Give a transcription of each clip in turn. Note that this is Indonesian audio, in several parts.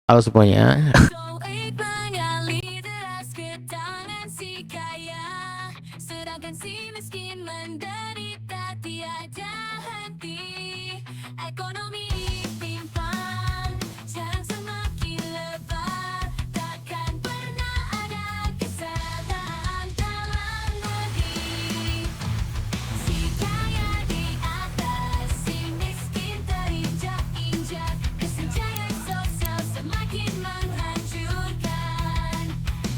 Halo semuanya. Sedangkan si miskin menderita tiada henti. Ekonomi timpang, sekarang semakin lebar. Takkan pernah ada kesalahan dalam negeri. Si kaya di atas, si miskin terinjak-injak. Kesenjangan sosial semakin menghancurkan.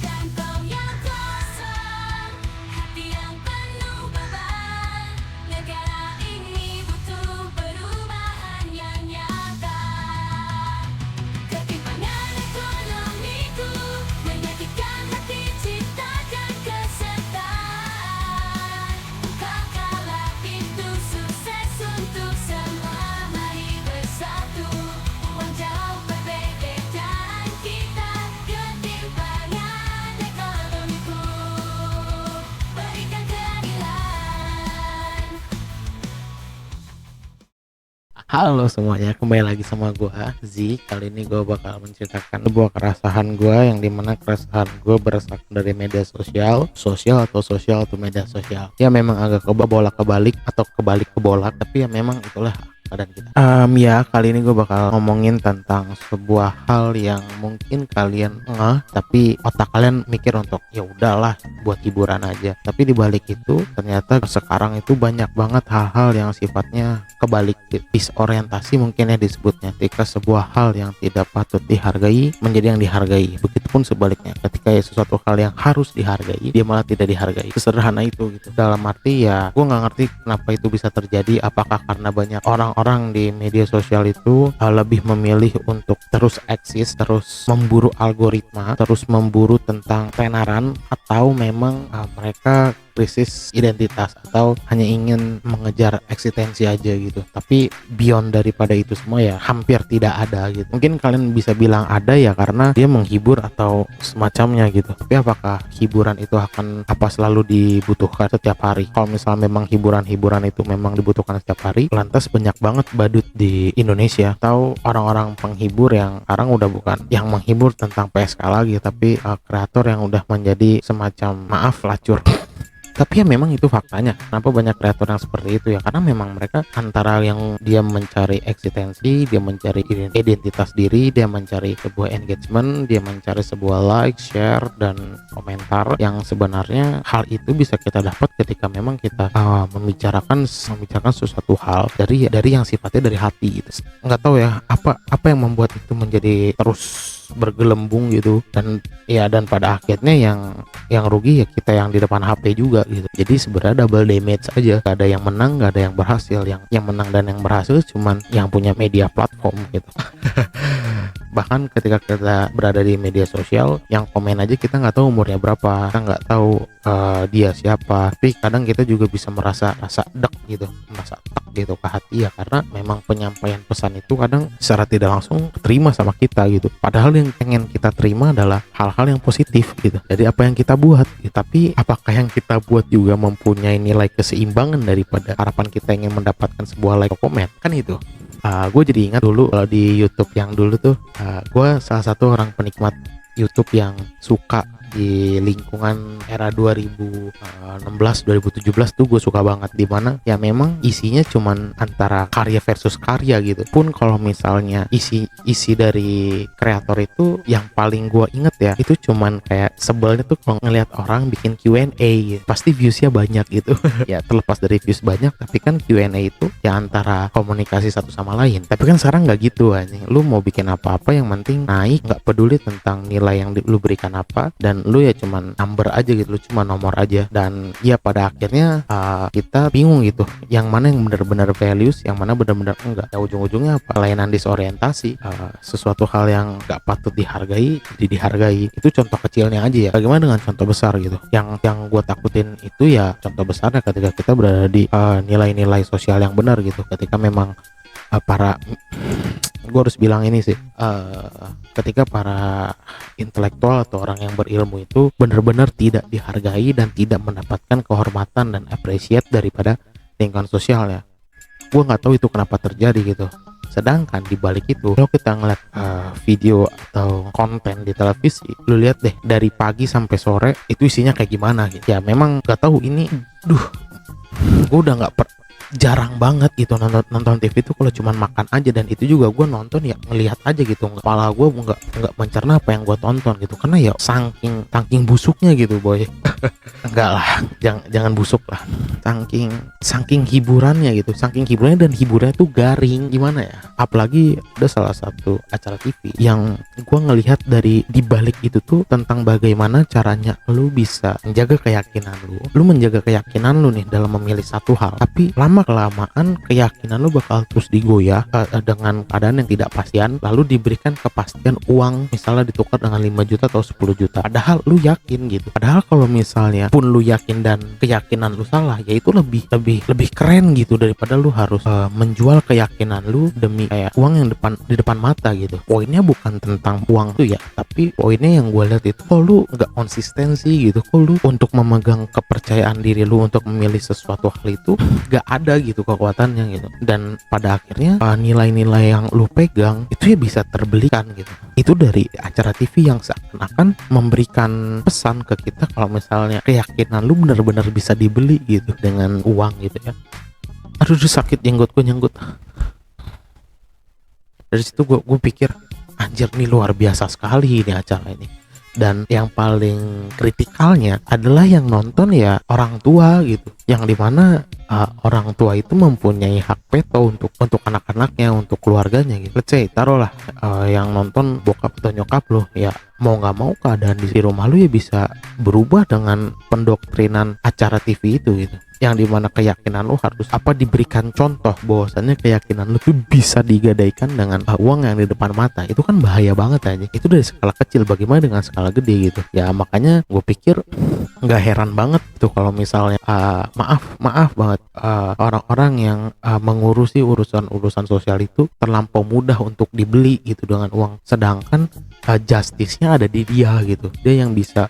Kantong yang kosong, hati yang penuh beban. Negara ini butuh perubahan yang nyata. Ketimpangan ekonomiku menyakitkan hati, ciptakan kesetaraan. Bukakanlah pintu sukses untuk semua, mari bersatu. Uang jauh perbedaan kita, ketimpangan ekonomiku. Berikan keadilan. Halo semuanya, kembali lagi sama gua Z. Kali ini gua bakal menceritakan sebuah keresahan gua, yang dimana keresahan gua berdasarkan dari media sosial atau media sosial. Ya memang agak kebolak kebalik atau kebalik kebolak, tapi ya memang itulah keadaan kita. Ya kali ini gue bakal ngomongin tentang sebuah hal yang mungkin kalian tapi otak kalian mikir untuk ya udahlah buat hiburan aja. Tapi dibalik itu ternyata sekarang itu banyak banget hal-hal yang sifatnya kebalik, disorientasi mungkin ya disebutnya. Ketika sebuah hal yang tidak patut dihargai menjadi yang dihargai, begitupun sebaliknya. Ketika sesuatu hal yang harus dihargai, dia malah tidak dihargai. Sesederhana itu gitu. Dalam arti ya gue nggak ngerti kenapa itu bisa terjadi. Apakah karena banyak orang di media sosial itu lebih memilih untuk terus eksis, terus memburu algoritma, terus memburu tentang tenaran, atau memang mereka krisis identitas atau hanya ingin mengejar eksistensi aja gitu. Tapi beyond daripada itu semua ya hampir tidak ada gitu. Mungkin kalian bisa bilang ada ya karena dia menghibur atau semacamnya gitu. Tapi apakah hiburan itu akan selalu dibutuhkan setiap hari? Kalau misalnya memang hiburan itu memang dibutuhkan setiap hari, lantas banyak banget badut di Indonesia atau orang-orang penghibur yang sekarang udah bukan yang menghibur tentang PSK lagi, tapi kreator yang udah menjadi semacam maaf pelacur. Tapi ya memang itu faktanya. Kenapa banyak kreator yang seperti itu ya? Karena memang mereka antara yang dia mencari eksistensi, dia mencari identitas diri, dia mencari sebuah engagement, dia mencari sebuah like, share, dan komentar, yang sebenarnya hal itu bisa kita dapat ketika memang kita membicarakan sesuatu hal dari yang sifatnya dari hati gitu. Nggak tahu ya apa yang membuat itu menjadi terus bergelembung gitu, dan pada akhirnya yang rugi ya kita yang di depan HP juga gitu. Jadi sebenarnya double damage aja, gak ada yang menang, gak ada yang berhasil. Yang menang dan yang berhasil cuman yang punya media platform gitu. Bahkan ketika kita berada di media sosial, yang komen aja kita nggak tahu umurnya berapa, kita nggak tahu dia siapa. Tapi kadang kita juga bisa merasa dek gitu, merasa tak gitu ke hati ya, karena memang penyampaian pesan itu kadang secara tidak langsung terima sama kita gitu. Padahal yang pengen kita terima adalah hal-hal yang positif gitu dari apa yang kita buat gitu. Tapi apakah yang kita buat juga mempunyai nilai keseimbangan daripada harapan kita ingin mendapatkan sebuah like atau komen? Kan itu. Gue jadi ingat dulu di YouTube yang dulu tuh, gue salah satu orang penikmat YouTube yang suka di lingkungan era 2016-2017 tuh gue suka banget, dimana ya memang isinya cuman antara karya versus karya gitu. Pun kalau misalnya isi dari kreator itu yang paling gue inget ya, itu cuman kayak sebelnya tuh kalau ngeliat orang bikin Q&A gitu, pasti viewsnya banyak gitu. Ya terlepas dari views banyak, tapi kan Q&A itu ya antara komunikasi satu sama lain. Tapi kan sekarang nggak gitu anjing. Lu mau bikin apa-apa yang penting naik, nggak peduli tentang nilai yang lu berikan apa, dan lu ya cuman number aja gitu, lu cuma nomor aja. Dan ya pada akhirnya kita bingung gitu, yang mana yang benar-benar values, yang mana benar-benar enggak. Ya ujung-ujungnya pelayanan disorientasi, sesuatu hal yang nggak patut dihargai jadi dihargai. Itu contoh kecilnya aja ya. Bagaimana dengan contoh besar gitu? Yang gue takutin itu ya contoh besarnya ketika kita berada di nilai-nilai sosial yang benar gitu. Ketika memang gue harus bilang ini sih, ketika para intelektual atau orang yang berilmu itu benar-benar tidak dihargai dan tidak mendapatkan kehormatan dan appreciate daripada lingkungan sosial ya. Gue nggak tahu itu kenapa terjadi gitu. Sedangkan di balik itu, kalau kita ngeliat video atau konten di televisi, lu lihat deh dari pagi sampai sore itu isinya kayak gimana gitu. Ya memang gak tahu ini, gue udah jarang banget gitu nonton TV itu kalau cuman makan aja, dan itu juga gue nonton ya ngelihat aja gitu, kepala gue nggak mencerna apa yang gue tonton gitu, karena ya saking busuknya gitu boy. Enggak lah, jangan busuk lah, saking hiburannya gitu, dan hiburannya tuh garing gimana ya. Apalagi ada salah satu acara TV yang gue ngelihat dari dibalik itu tuh tentang bagaimana caranya lu bisa menjaga keyakinan lu menjaga keyakinan lu nih dalam memilih satu hal, tapi lama kelamaan keyakinan lu bakal terus digoyah dengan keadaan yang tidak pastian, lalu diberikan kepastian uang misalnya ditukar dengan 5 juta atau 10 juta, padahal lu yakin gitu. Padahal kalau misalnya pun lu yakin dan keyakinan lu salah, ya itu lebih keren gitu daripada lu harus menjual keyakinan lu demi kayak uang yang di depan mata gitu. Poinnya bukan tentang uang tuh ya, tapi poinnya yang gue lihat itu kok lu nggak konsistensi gitu, kok lu untuk memegang kepercayaan diri lu untuk memilih sesuatu hal itu nggak ada gitu kekuatannya gitu. Dan pada akhirnya nilai-nilai yang lu pegang itu ya bisa terbelikan gitu. Itu dari acara TV yang seakan-akan memberikan pesan ke kita kalau misalnya keyakinan lu benar-benar bisa dibeli gitu dengan uang gitu ya. Aduh sakit jenggot gue nyenggut. Dari situ gue pikir anjir nih luar biasa sekali ini acara ini. Dan yang paling kritikalnya adalah yang nonton ya orang tua gitu, yang dimana orang tua itu mempunyai hak veto untuk anak-anaknya, untuk keluarganya gitu. Let's say taruhlah yang nonton bokap atau nyokap lo, ya mau nggak mau keadaan di rumah lu ya bisa berubah dengan pendoktrinan acara TV itu gitu, yang dimana keyakinan lu harus diberikan contoh bahwasannya keyakinan lu tuh bisa digadaikan dengan uang yang di depan mata. Itu kan bahaya banget aja. Itu dari skala kecil, bagaimana dengan skala gede gitu ya. Makanya gue pikir nggak heran banget tuh kalau misalnya maaf banget orang-orang yang mengurusi urusan sosial itu terlampau mudah untuk dibeli gitu dengan uang, sedangkan justice-nya ada di dia gitu. Dia yang bisa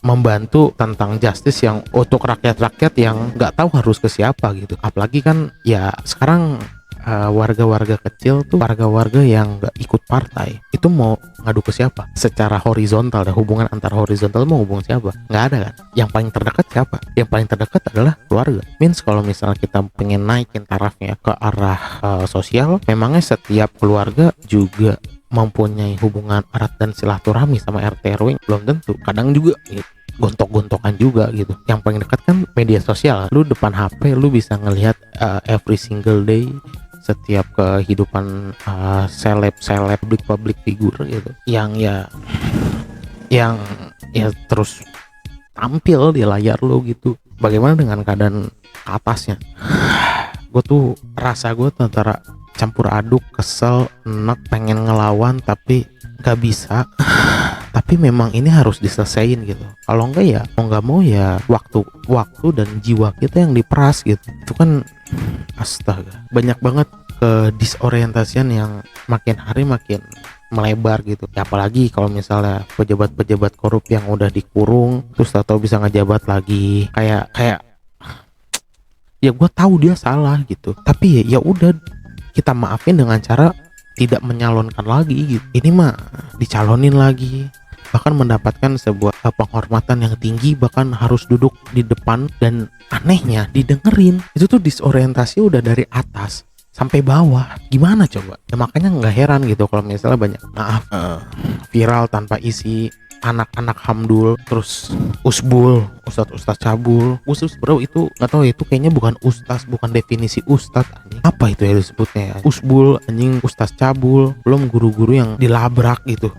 membantu tentang justice yang untuk rakyat-rakyat yang nggak tahu harus ke siapa gitu. Apalagi kan ya sekarang warga-warga kecil tuh, warga-warga yang nggak ikut partai itu mau ngadu ke siapa secara horizontal, dan hubungan antara horizontal mau hubungan siapa, nggak ada kan. Yang paling terdekat siapa? Yang paling terdekat adalah keluarga. Means kalau misalnya kita pengen naikin tarafnya ke arah sosial, memangnya setiap keluarga juga mempunyai hubungan erat dan silaturahmi sama RT RW? Belum tentu, kadang juga gitu, gontok-gontokan juga gitu. Yang paling dekat kan media sosial. Lu depan HP lu bisa ngelihat every single day setiap kehidupan seleb public figure gitu, yang terus tampil di layar lo gitu. Bagaimana dengan keadaan atasnya? Gue tuh rasa gue antara campur aduk, kesel, enak, pengen ngelawan tapi nggak bisa. Tapi memang ini harus diselesain gitu. Kalau enggak ya mau nggak mau ya waktu dan jiwa kita yang diperas gitu. Itu kan astaga, banyak banget disorientasian yang makin hari makin melebar gitu ya. Apalagi kalau misalnya pejabat-pejabat korup yang udah dikurung terus atau bisa ngejabat lagi, kayak ya gue tahu dia salah gitu, tapi ya udah kita maafin dengan cara tidak menyalonkan lagi gitu. Ini mah dicalonin lagi, bahkan mendapatkan sebuah penghormatan yang tinggi, bahkan harus duduk di depan, dan anehnya didengerin. Itu tuh disorientasi udah dari atas sampai bawah. Gimana coba ya? Makanya nggak heran gitu kalau misalnya banyak viral tanpa isi, anak-anak hamdul, terus ustadz cabul. Bro, itu nggak tahu, itu kayaknya bukan definisi ustadz anjing. Apa itu ya disebutnya ya? Usbul anjing, ustadz cabul, belum guru-guru yang dilabrak gitu,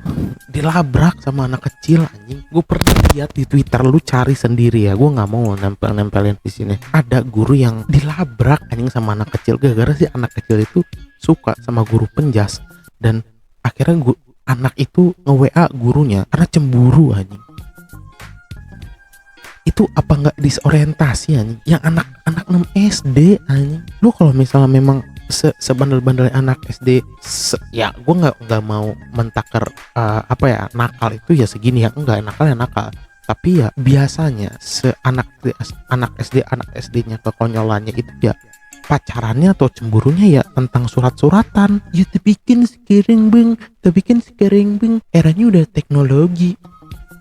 dilabrak sama anak kecil anjing. Gue pernah lihat di Twitter, lu cari sendiri ya, gue nggak mau nempelin di sini. Ada guru yang dilabrak anjing sama anak kecil, gara-gara si anak kecil itu suka sama guru penjas, dan akhirnya anak itu nge-WA gurunya karena cemburu anjing. Itu apa nggak disorientasi anjing? Yang anak 6 SD anjing. Lu kalau misalnya memang sebandel-bandelnya anak SD, ya gue nggak mau mentakar nakal itu ya segini ya, enggak, nakal ya nakal. Tapi ya biasanya anak SD-nya kekonyolannya itu ya pacarannya atau cemburunya ya tentang surat-suratan. Ya terbikin sekarang bang, eranya udah teknologi.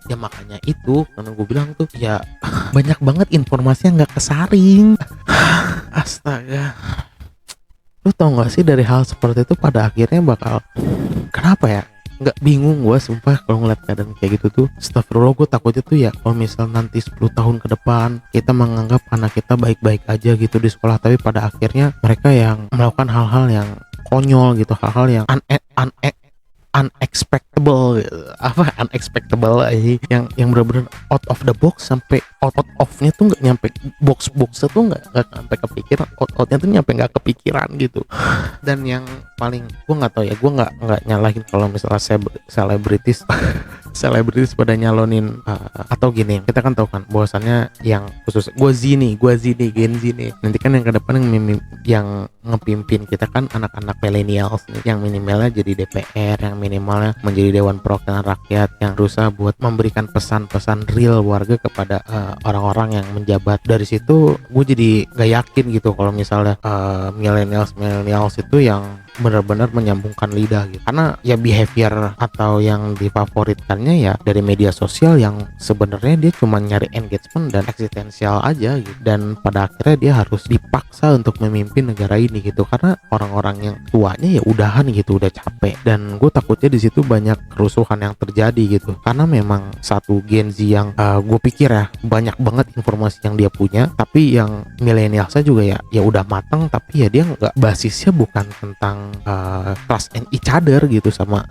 Ya makanya itu karena gue bilang tuh ya banyak banget informasi yang nggak kesaring. Astaga. Lu tau gak sih dari hal seperti itu pada akhirnya bakal kenapa ya? Nggak bingung gue sumpah kalau ngeliat keadaan kayak gitu tuh. Astagfirullah, gue takutnya tuh ya kalau misal nanti 10 tahun ke depan kita menganggap anak kita baik-baik aja gitu di sekolah, tapi pada akhirnya mereka yang melakukan hal-hal yang konyol gitu, hal-hal yang unexpectable gitu. Apa unexpectable aja yang benar-benar out of the box, sampai out of-nya tuh nggak nyampe box-boxnya tuh nggak sampai kepikiran, out-outnya tuh nyampe nggak kepikiran gitu. Dan yang paling gue nggak tahu ya, gue nggak nyalahin kalau misalnya selebritis selebritis pada nyalonin atau gini, kita kan tahu kan bahwasannya yang khusus gue Z nih Gen Z nih, nanti kan yang ke depan yang ngepimpin kita kan anak-anak millennials nih, yang minimalnya jadi DPR, yang minimalnya menjadi Dewan Perwakilan Rakyat, yang berusaha buat memberikan pesan-pesan real warga kepada orang-orang yang menjabat. Dari situ gue jadi gak yakin gitu kalau misalnya millennials itu yang benar-benar menyambungkan lidah gitu, karena ya behavior atau yang difavoritkannya ya dari media sosial yang sebenarnya dia cuma nyari engagement dan eksistensial aja gitu, dan pada akhirnya dia harus dipaksa untuk memimpin negara ini gitu, karena orang-orang yang tuanya ya udahan gitu, udah capek. Dan gue takutnya di situ banyak kerusuhan yang terjadi gitu, karena memang satu Gen Z yang gue pikir ya banyak banget informasi yang dia punya, tapi yang milenialsnya juga ya udah matang, tapi ya dia nggak, basisnya bukan tentang trust and each other gitu sama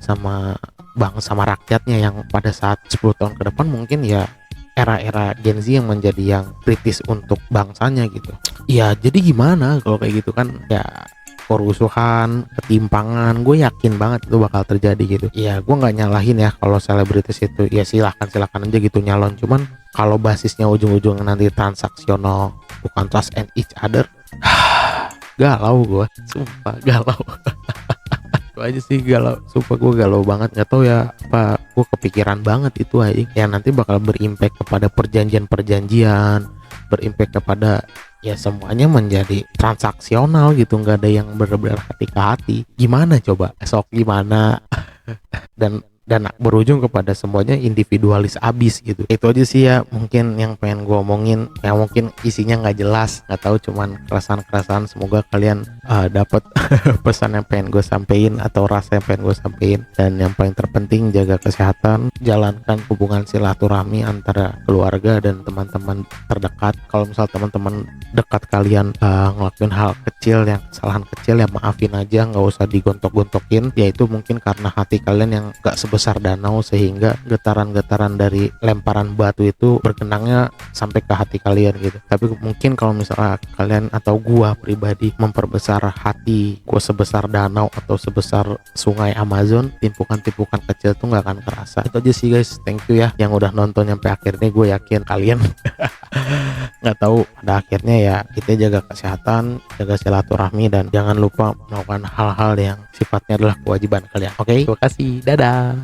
rakyatnya, yang pada saat 10 tahun ke depan mungkin ya era-era Gen Z yang menjadi yang kritis untuk bangsanya gitu. Ya jadi gimana kalau kayak gitu kan ya, kerusuhan, ketimpangan, gue yakin banget itu bakal terjadi gitu. Ya gue nggak nyalahin ya kalau selebritis itu, ya silahkan aja gitu nyalon, cuman kalau basisnya ujung-ujungnya nanti transaksional bukan trust and each other, galau gue, sumpah galau. Itu aja sih galau, sumpah gue galau banget. Nggak tahu ya apa, gue kepikiran banget itu aja yang nanti bakal berimpact kepada perjanjian, berimpact kepada ya semuanya menjadi transaksional gitu, nggak ada yang benar-benar hati ke hati. Gimana coba esok gimana? dan berujung kepada semuanya individualis abis gitu. Itu aja sih ya mungkin yang pengen gue omongin, yang mungkin isinya nggak jelas, nggak tahu, cuman keresahan. Semoga kalian dapat pesan yang pengen gue sampein atau rasa yang pengen gue sampein. Dan yang paling terpenting jaga kesehatan, jalankan hubungan silaturahmi antara keluarga dan teman-teman terdekat. Kalau misal teman-teman dekat kalian ngelakuin hal kecil, yang kesalahan kecil, ya maafin aja, nggak usah digontok-gontokin. Ya itu mungkin karena hati kalian yang nggak sebesar danau, sehingga getaran-getaran dari lemparan batu itu berkenangnya sampai ke hati kalian gitu. Tapi mungkin kalau misalnya kalian atau gua pribadi memperbesar hati gua sebesar danau atau sebesar sungai Amazon, timpukan-timpukan kecil tuh nggak akan kerasa. Itu aja sih guys, thank you ya yang udah nonton sampai akhir ini. Gue yakin kalian nggak tahu pada akhirnya ya kita jaga kesehatan, jaga silaturahmi, dan jangan lupa melakukan hal-hal yang sifatnya adalah kewajiban kalian. Oke, terima kasih, dadah.